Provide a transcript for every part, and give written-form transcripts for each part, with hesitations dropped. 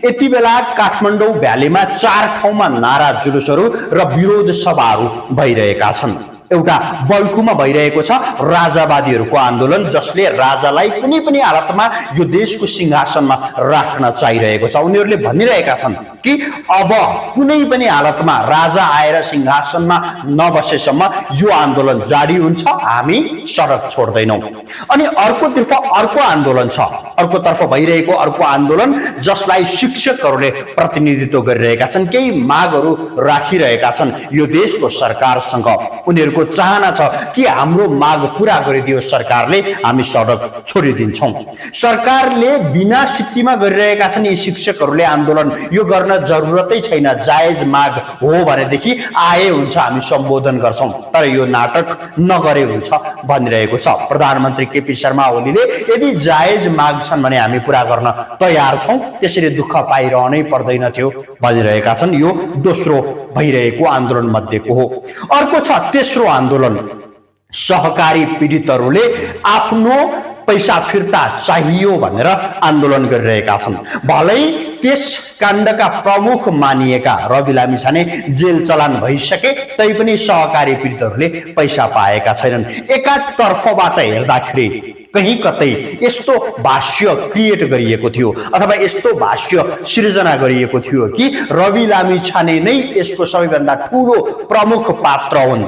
यति बेला काठमाडौँ भ्यालीमा 4 ठाउँमा नारा जुलुसहरू र विरोध सभाहरू भइरहेका छन्। एउटा बल्कुमा भइरहेको छ राजावादीहरूको आन्दोलन, जसले राजालाई कुनै पनि हालतमा यो देशको सिंहासनमा राख्न चाहिरहेको छ। उनीहरूले भनिरहेका छन् कि अब कुनै पनि हालतमा राजा आएर सिंहासनमा नबसेसम्म यो आन्दोलन जारी हुन्छ, हामी सडक छोड्दैनौँ। अनि अर्कोतर्फ अर्को आन्दोलन छ, अर्कोतर्फ भइरहेको अर्को आन्दोलन जसलाई शिक्षकहरूले प्रतिनिधित्व गरिरहेका छन्, केही मागहरू राखिरहेका छन् यो देशको सरकारसँग। उनीहरूको चाहना छ कि हाम्रो माग पूरा गरिदियोस् सरकारले, हामी सडक छोडिदिन्छौँ। सरकारले बिना सित्तीमा गरिरहेका छन् यी शिक्षकहरूले आन्दोलन, यो गर्न जरुरतै छैन, जायज माग हो भनेदेखि आए हुन्छ, हामी सम्बोधन गर्छौँ, तर यो नाटक नगरे हुन्छ भनिरहेको छ। प्रधानमन्त्री केपी शर्मा ओलीले यदि जायज माग छन् भने हामी पूरा गर्न तयार छौँ, त्यसरी दुःख पाइरहनै पर्दैन थियो भनिरहेका छन्। यो दोस्रो भइरहेको आन्दोलन मध्येको हो। अर्को छ तेस्रो आन्दोलन, सहकारी पीडितहरूले आफ्नो पैसा फिर्ता चाहियो भनेर आन्दोलन गरिरहेका छन्। भलै त्यस काण्डका प्रमुख मानिएका रवि लामिछाने जेल चलान भइसके तैपनि सहकारी पीडितहरूले पैसा पाएका छैनन्। एकातर्फबाट हेर्दाखेरि कहीँ कतै यस्तो भाष्य क्रिएट गरिएको थियो अथवा यस्तो भाष्य सृजना गरिएको थियो कि रवि लामिछाने नै यसको सबैभन्दा ठूलो प्रमुख पात्र हुन्,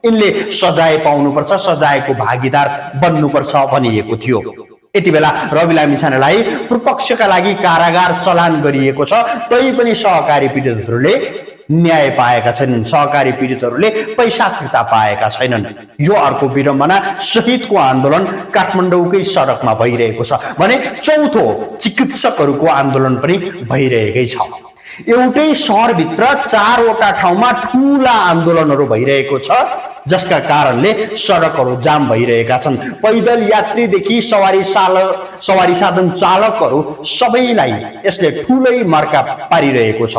यिनले सजाय पाउनुपर्छ, सजायको भागीदार बन्नुपर्छ भनिएको थियो। यति बेला रवि लामिछानेलाई पूर्वपक्षका लागि कारागार चलान गरिएको छ, तैपनि सहकारी पीडितहरूले न्याय पाएका छैनन्, सहकारी पीडितहरूले पैसा फिर्ता पाएका छैनन्। यो अर्को विडम्बना सहितको आन्दोलन काठमाडौँकै सडकमा भइरहेको छ भने चौथो चिकित्सकहरूको आन्दोलन पनि भइरहेकै छ। एउटै शहरभित्र 4 वटा ठाउँमा ठूला आन्दोलनहरू भइरहेको छ, जसका कारणले सडकहरू जाम भइरहेका छन्। पैदल यात्रीदेखि सवारी साधन चालकहरू सबैलाई यसले ठूलै मर्का पारिरहेको छ।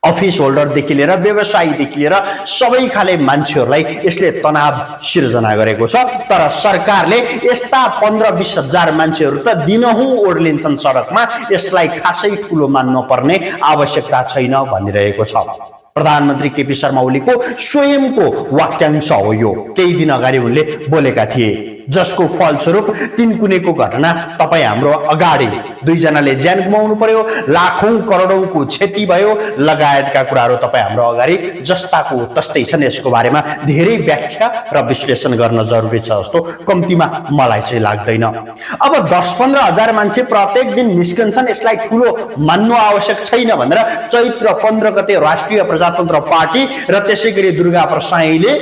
अफिस होल्डरदेखि लिएर व्यवसायीदेखि लिएर सबै खाले मान्छेहरूलाई यसले तनाव सिर्जना गरेको छ। तर सरकारले यस्ता 15-20 हजार मान्छेहरू त दिनहुँ ओर्लिन्छन् सडकमा, यसलाई खासै ठुलो मान्नु पर्ने आवश्यकता छैन भनिरहेको छ। प्रधानमन्त्री केपी शर्मा ओलीको स्वयंको वाक्यांश हो यो। केही दिन अगाडि उनले बोलेका थिए, जसको फलस्वरूप तिनकुनेको घटना तपाईँ हाम्रो अगाडि, 2 जनाले ज्यान गुमाउनु पर्यो, लाखौं करोडौंको क्षति भयो लगायतका कुराहरू तपाईँ हाम्रो अगाडि जस्ताको तस्तै छन्। यसको बारेमा धेरै व्याख्या र विश्लेषण गर्न जरुरी छ जस्तो कम्तीमा मलाई चाहिँ लाग्दैन। अब 10-15 हजार मान्छे प्रत्येक दिन निस्कन्छन्, यसलाई ठूलो मान्नु आवश्यक छैन भनेर चैत्र 15 गते राष्ट्रिय प्रजातन्त्र पार्टी र त्यसैगरी दुर्गा प्रसाईले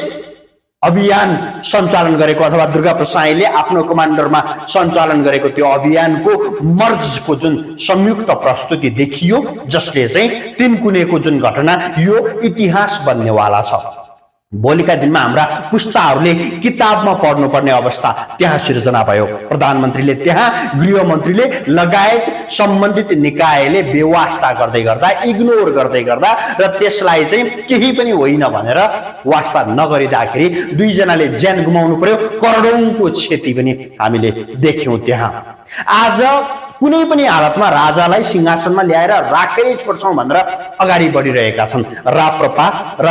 अभियान सञ्चालन गरेको अथवा दुर्गा प्रसाईले आफ्नो कमान्डरमा सञ्चालन गरेको त्यो अभियानको मर्जको जुन संयुक्त प्रस्तुति देखियो, जसले चाहिँ तिनकुनेको जुन घटना यो इतिहास बन्नेवाला छ। भोलिका दिनमा हाम्रा पुस्ताहरूले किताबमा पढ्नुपर्ने अवस्था त्यहाँ सिर्जना भयो। प्रधानमन्त्रीले त्यहाँ, गृहमन्त्रीले लगायत सम्बन्धित निकायले बेवास्ता गर्दै गर्दा, इग्नोर गर्दै गर्दा र त्यसलाई चाहिँ केही पनि होइन भनेर वास्ता नगरिदाखेरि 2 जनाले ज्यान गुमाउनु पर्यो, करोडौंको क्षति पनि हामीले देख्यौं त्यहाँ। आज कुनै पनि हालतमा राजालाई सिंहासनमा ल्याएर राखेरै छोड्छौं भनेर अगाडि बढिरहेका छन् राप्रपा र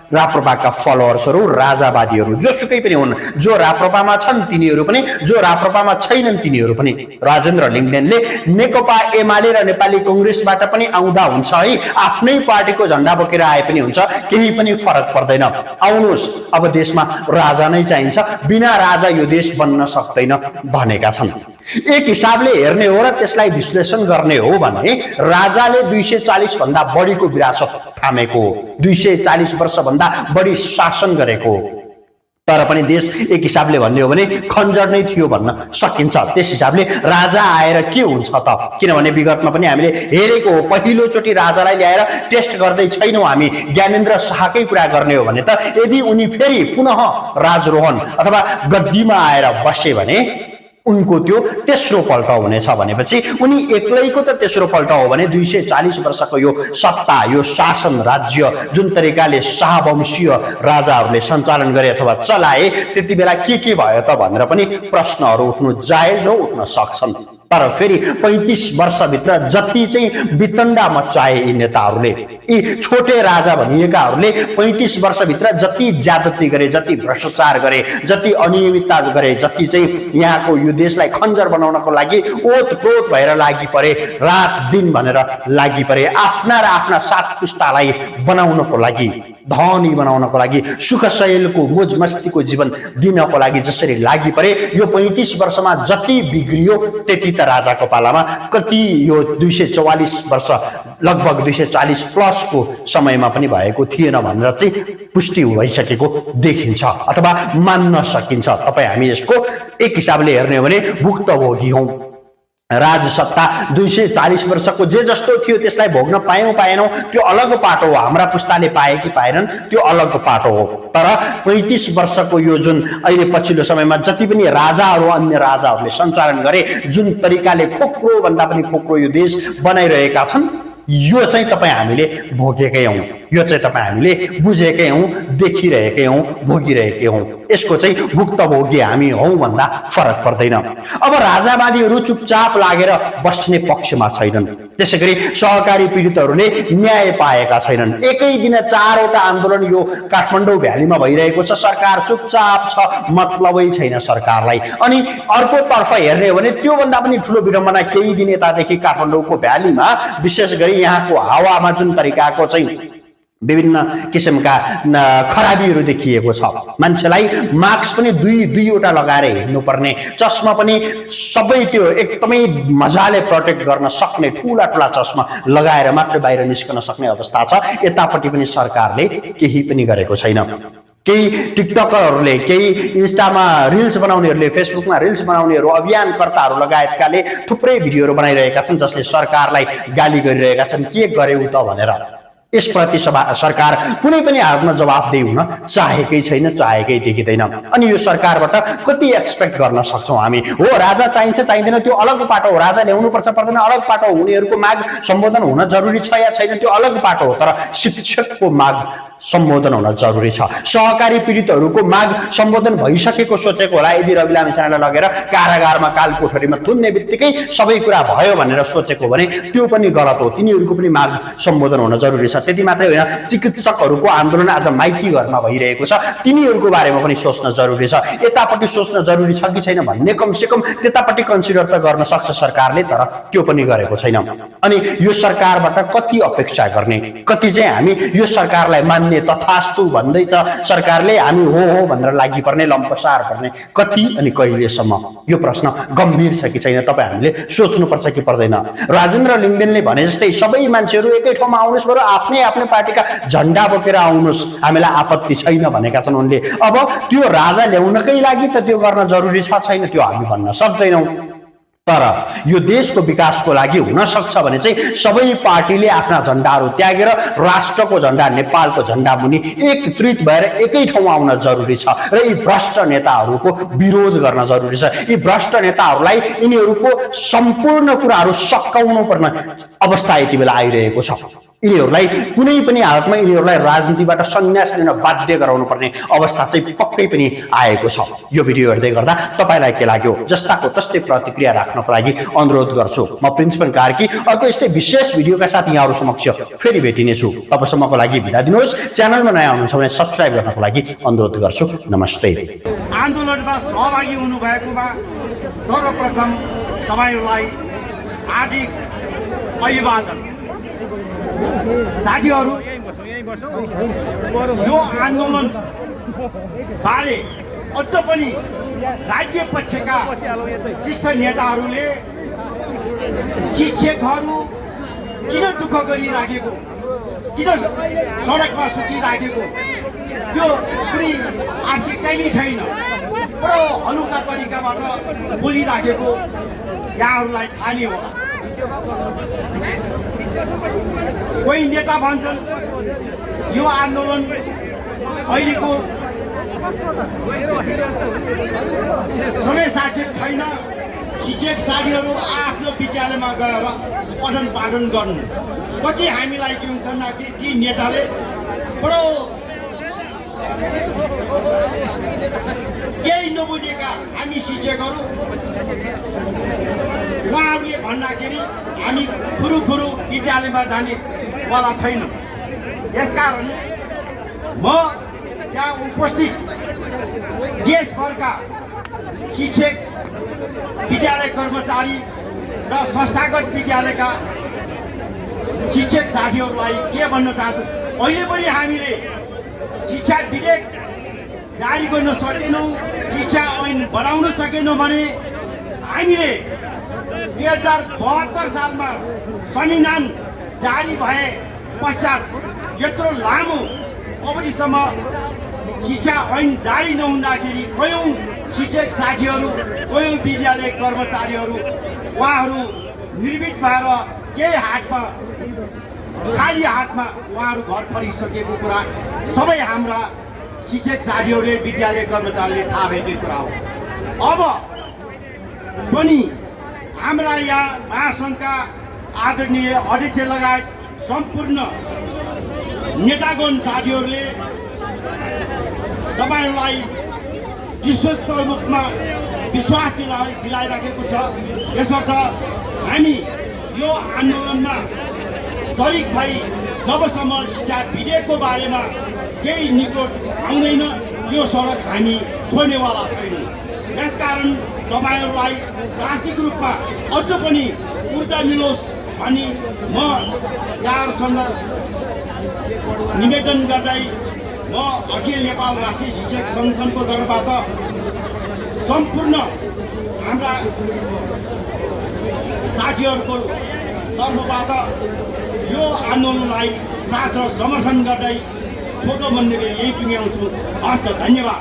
राप्रपाका फलोअर्सहरू, राजावादीहरू, जोसुकै पनि हुन्। जो राप्रपामा छन् तिनीहरू पनि, जो राप्रपामा छैनन् तिनीहरू पनि। राजेन्द्र लिङ्गदेनले नेकपा एमाले र नेपाली कांग्रेसबाट पनि आउँदा हुन्छ है, आफ्नै पार्टीको झण्डा बोकेर आए पनि हुन्छ, केही पनि फरक पर्दैन, आउनुहोस्, अब देशमा राजा नै चाहिन्छ, बिना राजा यो देश बन्न सक्दैन भनेका छन्। एक हिसाबले हेर्ने हो र त्यसलाई विश्लेषण गर्ने हो भने राजाले 240 भन्दा बढीको विरासत थामेको, 240 वर्षभन्दा बढी शासन गरेको, तर पनि देश एक हिसाबले भन्ने हो भने खञ्जर नै थियो भन्न सकिन्छ। त्यस हिसाबले राजा आएर के हुन्छ त? किनभने विगतमा पनि हामीले हेरेको हो, पहिलोचोटि राजालाई ल्याएर टेस्ट गर्दै छैनौँ हामी। ज्ञानेन्द्र शाहकै कुरा गर्ने हो भने त यदि उनी फेरि पुनः राजरोहन अथवा गद्दीमा आएर बसे भने उनको त्यो तेस्रो पल्ट हुनेछ भनेपछि उनी एक्लैको त तेस्रो पल्ट हो भने 240 वर्षको यो सत्ता, यो शासन राज्य जुन तरिकाले शाहवंशीय राजाहरूले सञ्चालन गरे अथवा चलाए, त्यति बेला के भयो त भनेर पनि प्रश्नहरू उठ्नु जायज हो, उठ्न सक्छन्। तर फेरि 35 वर्षभित्र जति चाहिँ वितण्डा मचाए यी नेताहरूले, यी छोटे राजा भनिएकाहरूले 35 वर्षभित्र जति ज्यादती गरे, जति भ्रष्टाचार गरे, जति अनियमितता गरे, जति चाहिँ यहाँको यो देशलाई खञ्जर बनाउनको लागि ओतप्रोत भएर लागि परे, रात दिन भनेर लागि परे, आफ्ना र आफ्ना सात पुस्तालाई बनाउनको लागि, धनी बनाउनको लागि, सुखशैलको मोज मस्तीको जीवन दिनको लागि जसरी लागि परे, यो 35 वर्षमा जति बिग्रियो त्यति त राजाको पालामा कति यो 244 वर्ष लगभग 240 प्लसको समयमा पनि भएको थिएन भनेर चाहिँ पुष्टि भइसकेको देखिन्छ अथवा मान्न सकिन्छ। तपाईँ हामी यसको एक हिसाबले हेर्ने हो भने भुक्तभोगी हौं। राजसत्ता 240 वर्षको जे जस्तो थियो त्यसलाई भोग्न पायौं पाएनौं त्यो अलग पाटो हो, हाम्रा पुस्ताले पाए कि पाएनन् त्यो अलग पाटो हो। तर 35 वर्षको यो जुन अहिले पछिल्लो समयमा जति पनि राजाहरू अन्य राजाहरूले सञ्चालन गरे, जुन तरिकाले खोक्रो भन्दा पनि खोक्रो यो देश बनाइरहेका छन्, यो चाहिँ तपाईँ हामीले भोगेकै हौं, यो चाहिँ तपाईँ हामीले बुझेकै हौं, देखिरहेकै हौं, भोगिरहेकै हौं। यसको चाहिँ भुक्तभोगी हामी हौं भन्दा फरक पर्दैन। अब राजावादीहरू चुपचाप लागेर बस्ने पक्षमा छैनन्, त्यसैगरी सहकारी पीडितहरूले न्याय पाएका छैनन्। एकै दिन 4 वटा आन्दोलन यो काठमाडौँ भ्यालीमा भइरहेको छ, सरकार चुपचाप छ, मतलबै छैन सरकारलाई। अनि अर्कोतर्फ हेर्ने हो भने त्योभन्दा पनि ठुलो विडम्बना केही दिन यतादेखि काठमाडौँको भ्यालीमा विशेष गरी यहाँको हावामा जुन तरिकाको चाहिँ विभिन्न किसिमका खराबीहरू देखिएको छ। मान्छेलाई मास्क पनि दुईवटा लगाएर हिँड्नुपर्ने, चस्मा पनि सबै त्यो एकदमै मजाले प्रोटेक्ट गर्न सक्ने ठूला ठूला चस्मा लगाएर मात्र बाहिर निस्कन सक्ने अवस्था छ। यतापट्टि पनि सरकारले केही पनि गरेको छैन। केही टिकटकरहरूले, केही इन्स्टामा रिल्स बनाउनेहरूले, फेसबुकमा रिल्स बनाउनेहरू, अभियानकर्ताहरू लगायतकाले थुप्रै भिडियोहरू बनाइरहेका छन् जसले सरकारलाई गाली गरिरहेका छन्, के गर्यौ त भनेर। यसप्रति सरकार कुनै पनि हालतमा जवाफदेही हुन चाहेकै छैन, चाहेकै देखिँदैन। अनि यो सरकारबाट कति एक्सपेक्ट गर्न सक्छौँ हामी? हो, राजा चाहिन्छ चाहिँदैन त्यो अलग पाटो हो, राजा ल्याउनु पर्छ पर्दैन अलग पाटो हो, उनीहरूको माग सम्बोधन हुन जरुरी छ या छैन त्यो अलग पाटो हो। तर शिक्षकको माग सम्बोधन हुन जरुरी छ। सहकारी पीडितहरूको माग सम्बोधन भइसकेको सोचेको होला, यदि रवि लामिछानेलाई लगेर कारागारमा काल कोठरीमा थुन्ने बित्तिकै सबै कुरा भयो भनेर सोचेको भने त्यो पनि गलत हो। तिनीहरूको पनि माग सम्बोधन हुन जरुरी छ। त्यति मात्रै होइन, चिकित्सकहरूको आन्दोलन आज माइती घरमा भइरहेको छ, तिनीहरूको बारेमा पनि सोच्न जरुरी छ। यतापट्टि सोच्न जरुरी छ कि छैन भन्ने कमसेकम त्यतापट्टि कन्सिडर त गर्न सक्छ सरकारले, तर त्यो पनि गरेको छैन। अनि यो सरकारबाट कति अपेक्षा गर्ने, कति चाहिँ हामी यो सरकारलाई मान्ने तथास्तु भन्दैछ सरकारले, हामी हो भनेर लागि पर्ने, लम्पसार पर्ने कति अनि कहिलेसम्म? यो प्रश्न गम्भीर छ कि छैन तपाईँ हामीले सोच्नुपर्छ कि पर्दैन? राजेन्द्र लिङ्गदेनले भने जस्तै सबै मान्छेहरू एकै ठाउँमा आउनुहोस्, बरु आफ्नै आफ्नै पार्टीका झण्डा बोकेर आउनुहोस्, हामीलाई आपत्ति छैन भनेका छन् उनले। अब त्यो राजा ल्याउनकै लागि त त्यो गर्न जरुरी छ छैन त्यो हामी भन्न सक्दैनौँ। तर यो देशको विकासको लागि हुन सक्छ भने चाहिँ सबै पार्टीले आफ्ना झण्डाहरू त्यागेर राष्ट्रको झण्डा, नेपालको झण्डा मुनि एकत्रित भएर एकै ठाउँमा आउन जरुरी छ र यी भ्रष्ट नेताहरूको विरोध गर्न जरुरी छ। यी भ्रष्ट नेताहरूलाई यिनीहरूको सम्पूर्ण कुराहरू सकाउनु पर्ने अवस्था यति बेला आइरहेको छ। यिनीहरूलाई कुनै पनि हालतमा यिनीहरूलाई राजनीतिबाट सन्यास लिन बाध्य गराउनु पर्ने अवस्था चाहिँ पक्कै पनि आएको छ। यो भिडियो हेर्दै गर्दा तपाईलाई के लाग्यो? जस्ताको तस्तै प्रतिक्रिया राख्नको लागि अनुरोध गर्छु। म प्रिन्सिपल कार्की अर्को यस्तै विशेष भिडियोका साथ यहाँहरू समक्ष फेरि भेटिनेछु। तबसम्मको लागि बिदा दिनुहोस्। च्यानलमा नयाँ हुनुहुन्छ भने सब्स्क्राइब गर्नको लागि अनुरोध गर्छु। नमस्ते। आन्दोलनमा सहभागी हुनुभएकोमा सर्वप्रथम तपाईहरूलाई हार्दिक अभिवादन। साथीहरू, यो आन्दोलन बारे अझ पनि राज्य पक्षका शीर्ष नेताहरूले शिक्षकहरू किन दुःख गरिराखेको, किन सडकमा सुतिराखेको त्यो कुनै आवश्यकता नै छैन, बडो हलुका तरिकाबाट बोलिराखेको यहाँहरूलाई थाहा नै होला। कोही नेता भन्छन् यो आन्दोलन अहिलेको समय साक्षक छैन, शिक्षक साथीहरू आफ्नो विद्यालयमा गएर पठन पाठन गर्नु। कति हामीलाई के हुन्छ न कि ती नेताले बडो केही नबुझेका हामी शिक्षकहरू उहाँहरूले भन्दाखेरि हामी खुरु विद्यालयमा जानेवाला छैनौँ। यसकारण म त्यहाँ उपस्थित देशभरका शिक्षक, विद्यालय कर्मचारी र संस्थागत विद्यालयका शिक्षक साथीहरूलाई के भन्न चाहन्छु, अहिले पनि हामीले शिक्षा विधेयक जारी गर्न सकेनौँ, शिक्षा ऐन बनाउन सकेनौँ भने हामीले 2072 सालमा संविधान जारी भए पश्चात यत्रो लामो अवधिसम्म शिक्षा ऐन जारी नहुँदाखेरि कयौँ शिक्षक साथीहरू, कयौँ विद्यालय कर्मचारीहरू उहाँहरू निर्भीक भएर केही हातमा खाली हातमा उहाँहरू घर फर्किसकेको कुरा सबै हाम्रा शिक्षक साथीहरूले, विद्यालय कर्मचारीले थाहा भएको कुरा हो। अब पनि हाम्रा यहाँ महासङ्घका आदरणीय अध्यक्ष लगायत सम्पूर्ण नेतागण साथीहरूले तपाईँहरूलाई विश्वस्त रूपमा विश्वास दिलाइराखेको छ। यसर्थ हामी यो आन्दोलनमा सरिक भई जबसम्म शिक्षा विधेयकको बारेमा केही निकोट आउँदैन यो सडक हामी छोड्नेवाला छैनौँ। यसकारण तपाईँहरूलाई साहसिक रूपमा अझ पनि ऊर्जा मिलोस् भनी म यहाँहरूसँग निवेदन गर्दै म अखिल नेपाल राष्ट्रिय शिक्षक सङ्गठनको तर्फबाट सम्पूर्ण हाम्रा साथीहरूको तर्फबाट यो आन्दोलनलाई साथ र समर्थन गर्दै छोटो मन्दिरले यही टुङ्ग्याउँछु। हस्त, धन्यवाद।